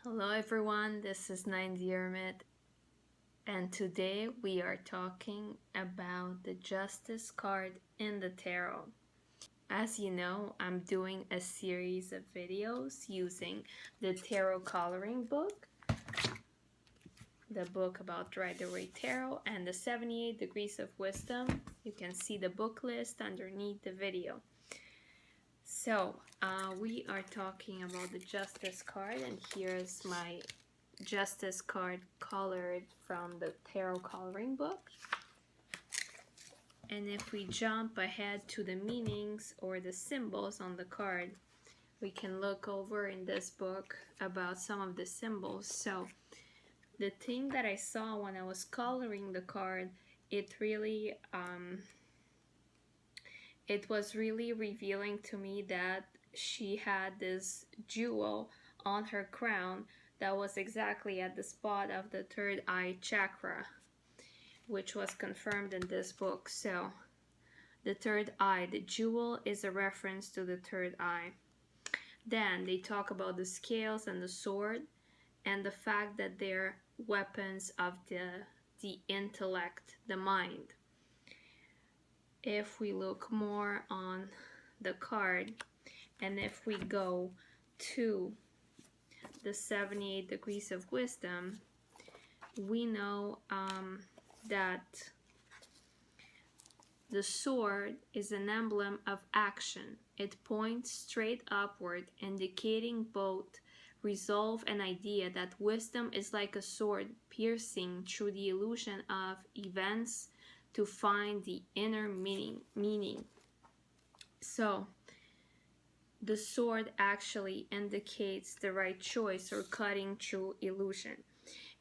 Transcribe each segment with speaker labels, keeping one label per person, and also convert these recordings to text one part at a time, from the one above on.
Speaker 1: Hello everyone, this is the Hermit, and today we are talking about the Justice card in the tarot. As you know, I'm doing a series of videos using the tarot coloring book, the book about Rider-Waite Tarot, and the 78 Degrees of Wisdom. You can see the book list underneath the video. So, we are talking about the Justice card, and here's my Justice card colored from the tarot coloring book. And if we jump ahead to the meanings or the symbols on the card, we can look over in this book about some of the symbols. So the thing that I saw when I was coloring the card, it was really revealing to me that she had this jewel on her crown that was exactly at the spot of the third eye chakra, which was confirmed in this book. So the third eye, the jewel, is a reference to the third eye. Then they talk about the scales and the sword and the fact that they're weapons of the intellect, the mind. If we look more on the card, and if we go to the 78 Degrees of Wisdom, we know that the sword is an emblem of action. It points straight upward, indicating both resolve and idea that wisdom is like a sword piercing through the illusion of events to find the inner meaning. So the sword actually indicates the right choice or cutting through illusion.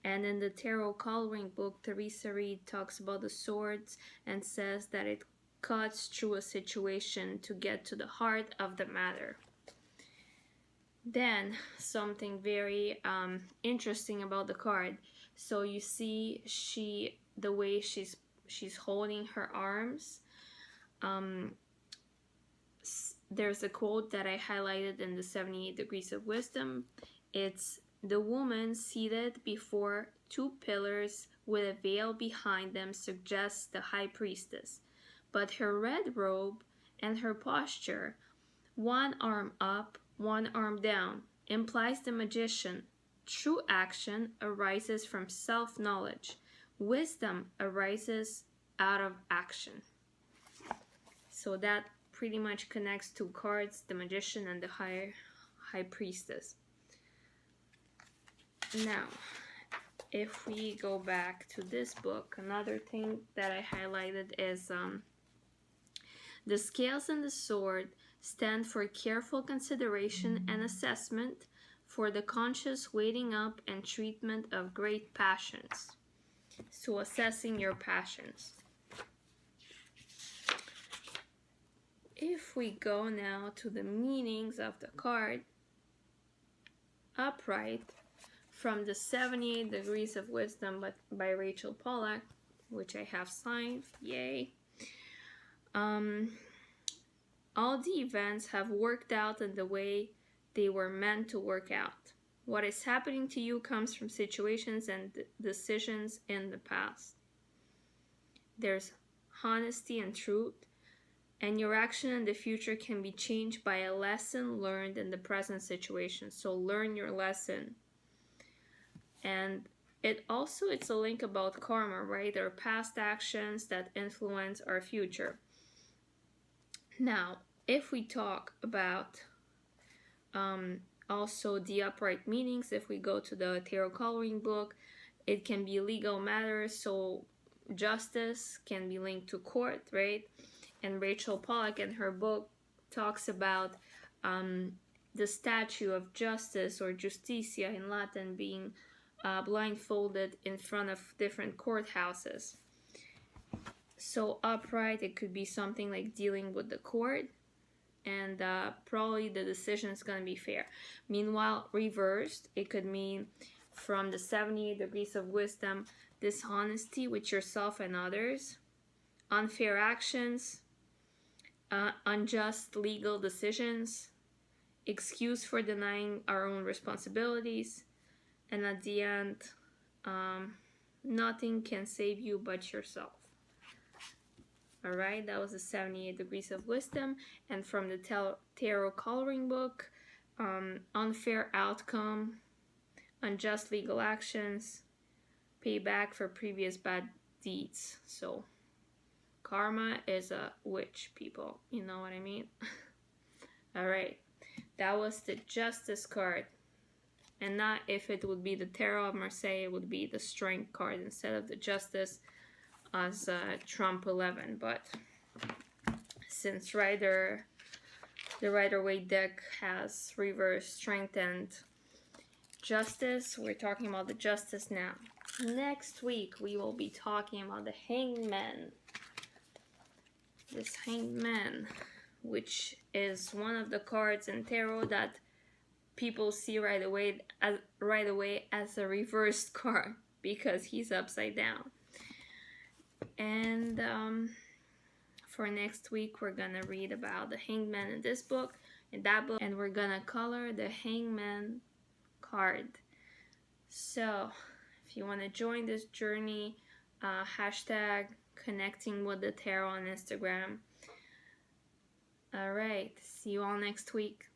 Speaker 1: And in the tarot coloring book, Theresa talks about the swords and says that it cuts through a situation to get to the heart of the matter. Then something very interesting about the card. So you see the way she's holding her arms. There's a quote that I highlighted in the 78 Degrees of Wisdom. It's, "The woman seated before two pillars with a veil behind them suggests the high priestess, but her red robe and her posture, one arm up, one arm down, implies the magician. True action arises from self-knowledge. Wisdom arises out of action." So that pretty much connects two cards, the magician and the high priestess. Now, if we go back to this book, another thing that I highlighted is the scales and the sword stand for careful consideration and assessment, for the conscious weighting up and treatment of great passions. So assessing your passions. If we go now to the meanings of the card, upright, from the 78 Degrees of Wisdom by Rachel Pollack, which I have signed, yay. All the events have worked out in the way they were meant to work out. What is happening to you comes from situations and decisions in the past. There's honesty and truth, and your action in the future can be changed by a lesson learned in the present situation. So learn your lesson. And it's a link about karma, right? Our past actions that influence our future. Now, if we talk about also the upright meanings, if we go to the tarot coloring book, it can be legal matters. So justice can be linked to court, right? And Rachel Pollack in her book talks about the statue of justice, or justicia in Latin, being blindfolded in front of different courthouses. So upright, it could be something like dealing with the court, and probably the decision is going to be fair. Meanwhile, reversed, it could mean, from the 78 Degrees of Wisdom, dishonesty with yourself and others, unfair actions, unjust legal decisions, excuse for denying our own responsibilities, And at the end, nothing can save you but yourself. Alright, that was the 78 Degrees of Wisdom. And from the Tarot Coloring Book, unfair outcome, unjust legal actions, payback for previous bad deeds. So, karma is a witch, people. You know what I mean? Alright, that was the Justice card. And not if it would be the Tarot of Marseille, it would be the Strength card instead of the Justice as Trump 11. But since the Rider-Waite deck has reverse Strength and Justice, we're talking about the Justice now. Next week, we will be talking about the Hangman. This Hangman, which is one of the cards in Tarot that people see right away as a reversed card because he's upside down. And for next week, we're gonna read about the Hangman in this book, and we're gonna color the Hangman card. So, if you want to join this journey, hashtag connecting with the tarot on Instagram. Alright, see you all next week.